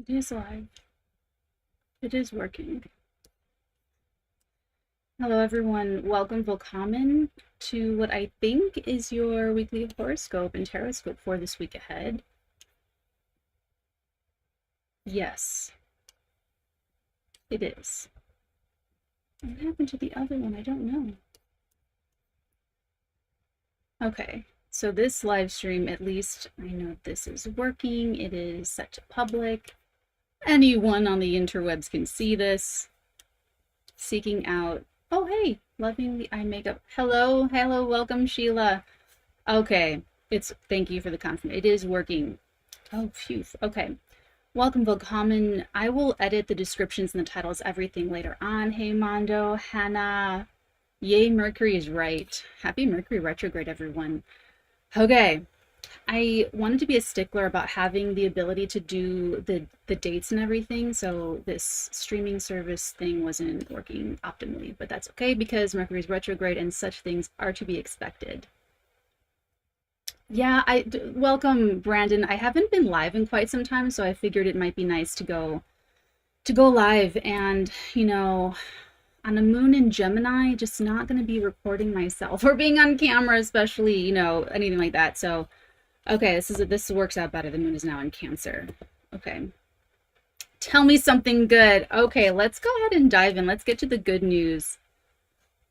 It is live. It is working. Hello, everyone. Welcome, Willkommen, to what I think is your weekly horoscope and tarot for this week ahead. Yes, it is. What happened to the other one? I don't know. Okay, so this live stream, at least I know this is working. It is set to public. Anyone on the interwebs can see this. Seeking out. Oh, hey, loving the eye makeup. Hello, welcome, Sheila. Okay, thank you for the confirmation. It is working. Oh, phew. Okay. Welcome, Willkommen. I will edit the descriptions and the titles, everything later on. Hey, Mondo, Hannah. Yay, Mercury is right. Happy Mercury retrograde, everyone. Okay. I wanted to be a stickler about having the ability to do the dates and everything, so this streaming service thing wasn't working optimally, but that's okay because Mercury's retrograde and such things are to be expected. Yeah, welcome, Brandon. I haven't been live in quite some time, so I figured it might be nice to go live, and on a moon in Gemini, just not going to be recording myself or being on camera, especially, anything like that. So okay, this works out better. The moon is now in Cancer. Okay. Tell me something good. Okay, let's go ahead and dive in. Let's get to the good news.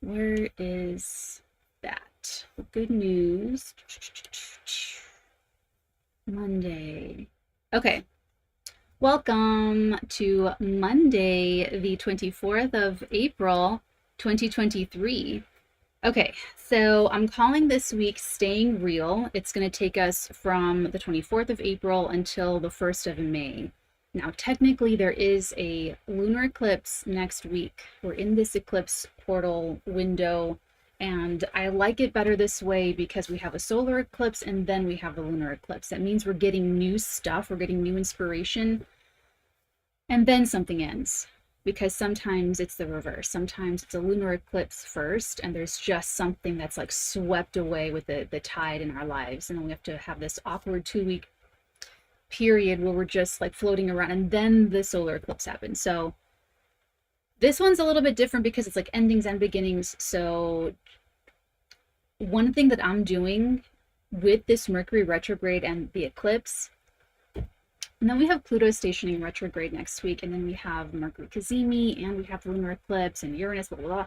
Where is that? The good news. Monday. Okay. Welcome to Monday, the 24th of April, 2023. Okay, so I'm calling this week Staying Real. It's going to take us from the 24th of April until the 1st of May. Now, technically, there is a lunar eclipse next week. We're in this eclipse portal window, and I like it better this way because we have a solar eclipse and then we have the lunar eclipse. That means we're getting new stuff, we're getting new inspiration, and then something ends. Because sometimes it's the reverse. Sometimes it's a lunar eclipse first, and there's just something that's like swept away with the tide in our lives. And then we have to have this awkward 2-week period where we're just like floating around, and then the solar eclipse happens. So this one's a little bit different because it's like endings and beginnings. So one thing that I'm doing with this Mercury retrograde and the eclipse, and then we have Pluto stationing retrograde next week, and then we have Mercury Cazimi, and we have the lunar eclipse and Uranus, blah, blah, blah.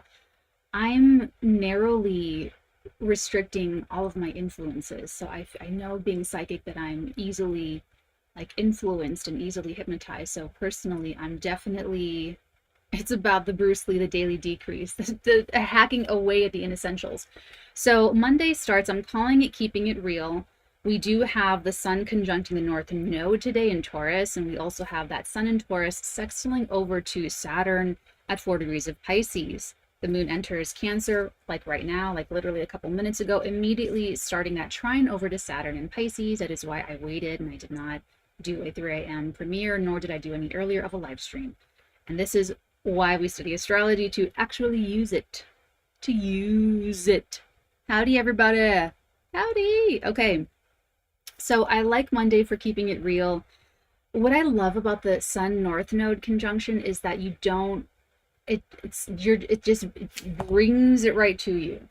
I'm narrowly restricting all of my influences. So I know being psychic that I'm easily like influenced and easily hypnotized. So personally, I'm definitely, it's about the Bruce Lee, the daily decrease, the hacking away at the inessentials. So Monday starts, I'm calling it Keeping It Real. We do have the sun conjuncting the North Node today in Taurus, and we also have that sun in Taurus sextiling over to Saturn at 4 degrees of Pisces. The moon enters Cancer, like right now, like literally a couple minutes ago, immediately starting that trine over to Saturn in Pisces. That is why I waited and I did not do a 3 a.m. premiere, nor did I do any earlier of a live stream. And this is why we study astrology, to actually use it. To use it. Howdy, everybody. Howdy. Okay. So I like Monday for keeping it real. What I love about the Sun North Node conjunction is that you don't, it just brings it right to you.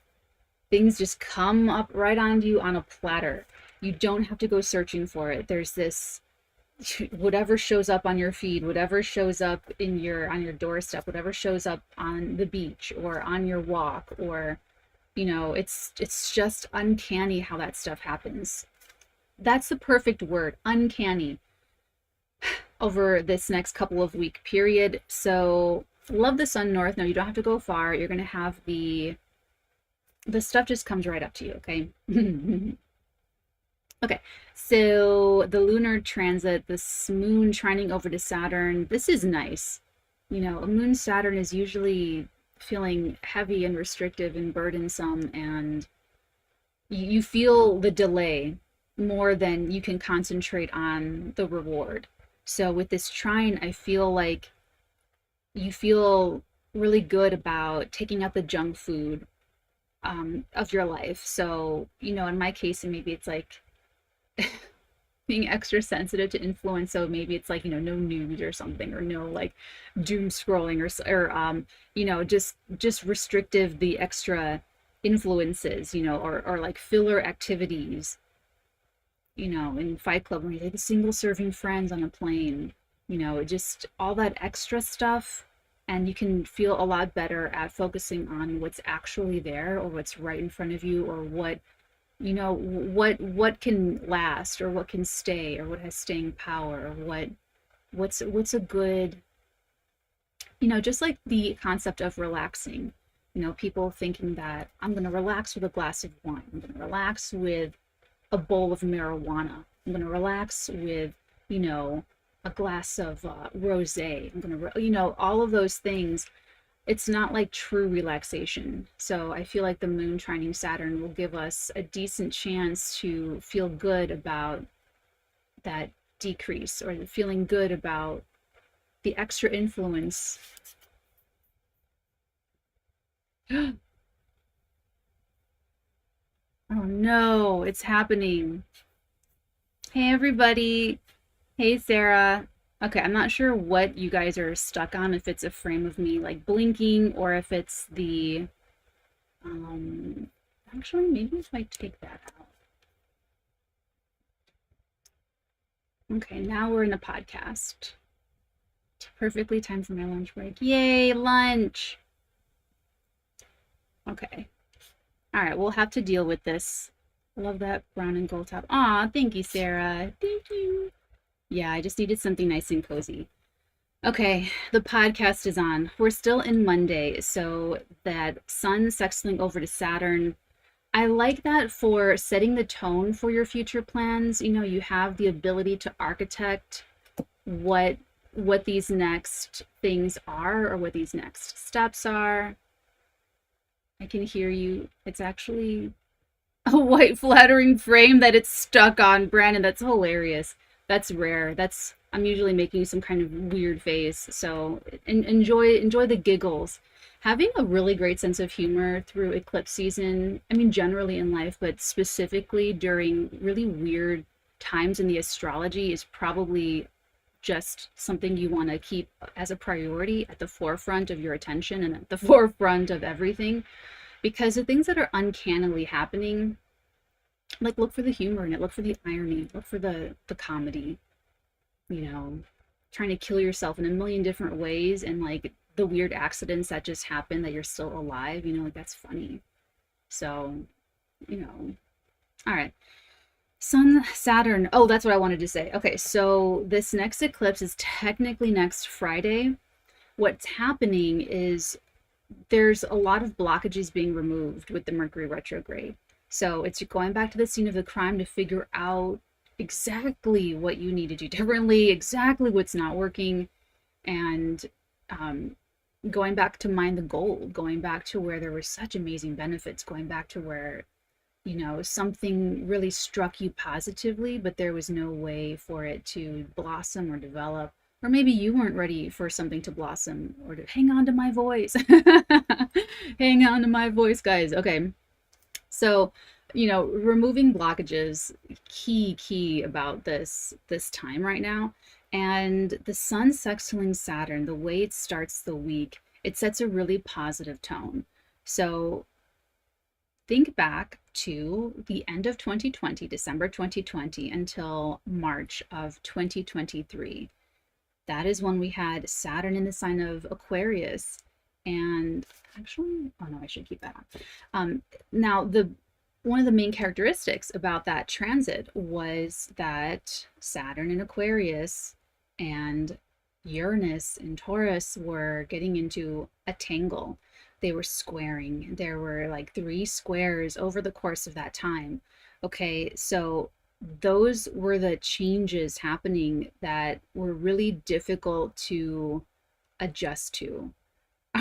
Things just come up right onto you on a platter. You don't have to go searching for it. There's this, whatever shows up on your feed, whatever shows up on your doorstep, whatever shows up on the beach or on your walk, or it's just uncanny how that stuff happens. That's the perfect word, uncanny, over this next couple of week period. So love the sun north. Now you don't have to go far. You're going to have the stuff just comes right up to you. Okay. Okay. So the lunar transit, this moon trining over to Saturn, this is nice. A moon Saturn is usually feeling heavy and restrictive and burdensome, and you feel the delay more than you can concentrate on the reward. So with this trine, I feel like you feel really good about taking out the junk food of your life. So, in my case, and maybe it's like being extra sensitive to influence. So maybe it's like, no news or something, or no like doom scrolling, or just restrictive, the extra influences, or like filler activities, in Fight Club when you take a single serving friends on a plane, just all that extra stuff. And you can feel a lot better at focusing on what's actually there, or what's right in front of you, or what can last, or what can stay, or what has staying power, or what's a good, just like the concept of relaxing. People thinking that I'm going to relax with a glass of wine, I'm going to relax with a bowl of marijuana, I'm going to relax with, a glass of rosé, I'm going to, all of those things. It's not like true relaxation. So I feel like the moon trining Saturn will give us a decent chance to feel good about that decrease, or feeling good about the extra influence. Oh no, it's happening. Hey everybody. Hey Sarah. Okay, I'm not sure what you guys are stuck on, if it's a frame of me like blinking, or if it's the actually maybe if I take that out. Okay, now we're in a podcast. Perfectly timed for my lunch break. Yay, lunch. Okay. All right, we'll have to deal with this. I love that brown and gold top. Aw, thank you, Sarah. Thank you. Yeah, I just needed something nice and cozy. Okay, the podcast is on. We're still in Monday, so that sun sextiling over to Saturn, I like that for setting the tone for your future plans. You have the ability to architect what these next things are, or what these next steps are. I can hear you. It's actually a white flattering frame that it's stuck on, Brandon. That's hilarious. That's rare. I'm usually making some kind of weird face. So enjoy the giggles. Having a really great sense of humor through eclipse season, I mean, generally in life, but specifically during really weird times in the astrology, is probably just something you want to keep as a priority, at the forefront of your attention and at the forefront of everything. Because the things that are uncannily happening, like, look for the humor in it, look for the irony, look for the comedy, trying to kill yourself in a million different ways, and like the weird accidents that just happen that you're still alive, like that's funny. So, all right. Sun, Saturn. Oh, that's what I wanted to say. Okay, so this next eclipse is technically next Friday. What's happening is there's a lot of blockages being removed with the Mercury retrograde. So it's going back to the scene of the crime to figure out exactly what you need to do differently, exactly what's not working, and going back to mine the gold, going back to where there were such amazing benefits, going back to where, something really struck you positively, but there was no way for it to blossom or develop. Or maybe you weren't ready for something to blossom, or to hang on to my voice. Hang on to my voice, guys. Okay. So, removing blockages, key about this time right now. And the sun sextiling Saturn, the way it starts the week, it sets a really positive tone. So think back to the end of 2020, December 2020, until March of 2023. That is when we had Saturn in the sign of Aquarius. And actually, oh no, I should keep that on. Now, one of the main characteristics about that transit was that Saturn in Aquarius and Uranus in Taurus were getting into a tangle. They were squaring. There were like 3 squares over the course of that time. Okay, so those were the changes happening that were really difficult to adjust to.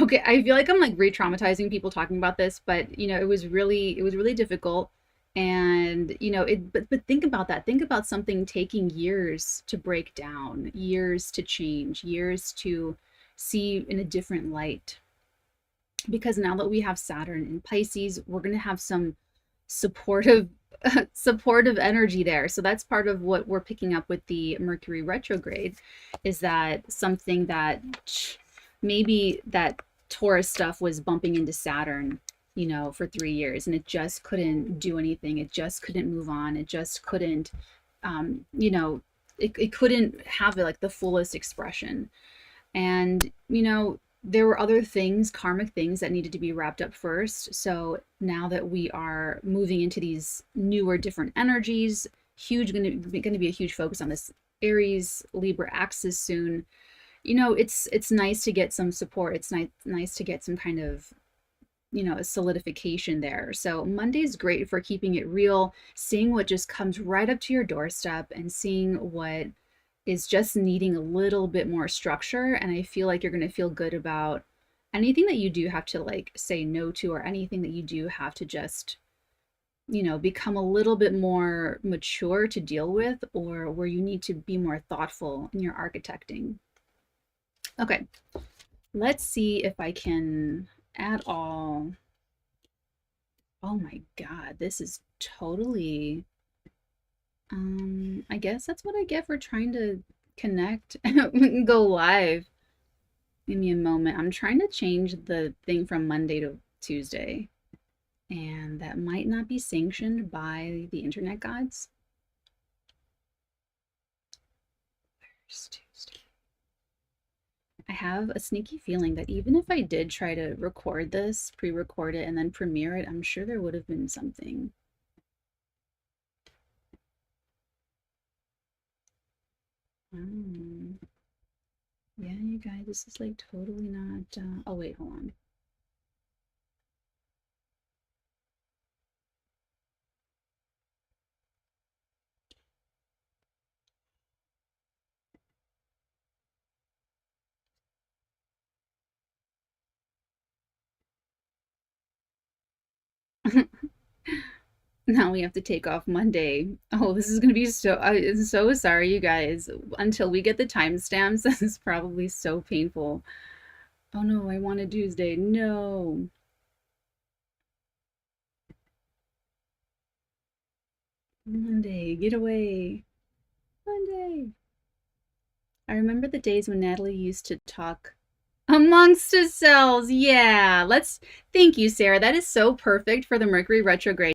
Okay, I feel like I'm like re-traumatizing people talking about this, but it was really difficult. And but think about that. Think about something taking years to break down, years to change, years to see in a different light. Because now that we have Saturn in Pisces, we're going to have some supportive supportive energy there. So that's part of what we're picking up with the Mercury retrograde, is that something that maybe that Taurus stuff was bumping into Saturn, you know, for 3 years, and it just couldn't do anything. It just couldn't move on. It just couldn't, you know, it couldn't have like the fullest expression. And, you know, there were other things, karmic things that needed to be wrapped up first. So now that we are moving into these newer, different energies, going to be a huge focus on this Aries Libra axis soon. You know, it's nice to get some support. It's nice to get some kind of, you know, a solidification there. So Monday's great for keeping it real, seeing what just comes right up to your doorstep and seeing what is just needing a little bit more structure. And I feel like you're going to feel good about anything that you do have to like say no to, or anything that you do have to just, you know, become a little bit more mature to deal with, or where you need to be more thoughtful in your architecting. Okay, let's see if I can add all. Oh my God, this is totally I guess that's what I get for trying to connect and go live. Give me a moment. I'm trying to change the thing from Monday to Tuesday, and that might not be sanctioned by the internet gods. Where's Tuesday? I have a sneaky feeling that even if I did try to record this, pre-record it, and then premiere it, I'm sure there would have been something. Yeah, you guys, this is like totally not. Oh, wait, hold on. Now we have to take off Monday. Oh, this is gonna be so. I'm so sorry, you guys. Until we get the timestamps, this is probably so painful. Oh no, I wanted Tuesday. No. Monday, get away. Monday. I remember the days when Natalie used to talk amongst ourselves. Yeah, let's. Thank you, Sarah. That is so perfect for the Mercury retrograde.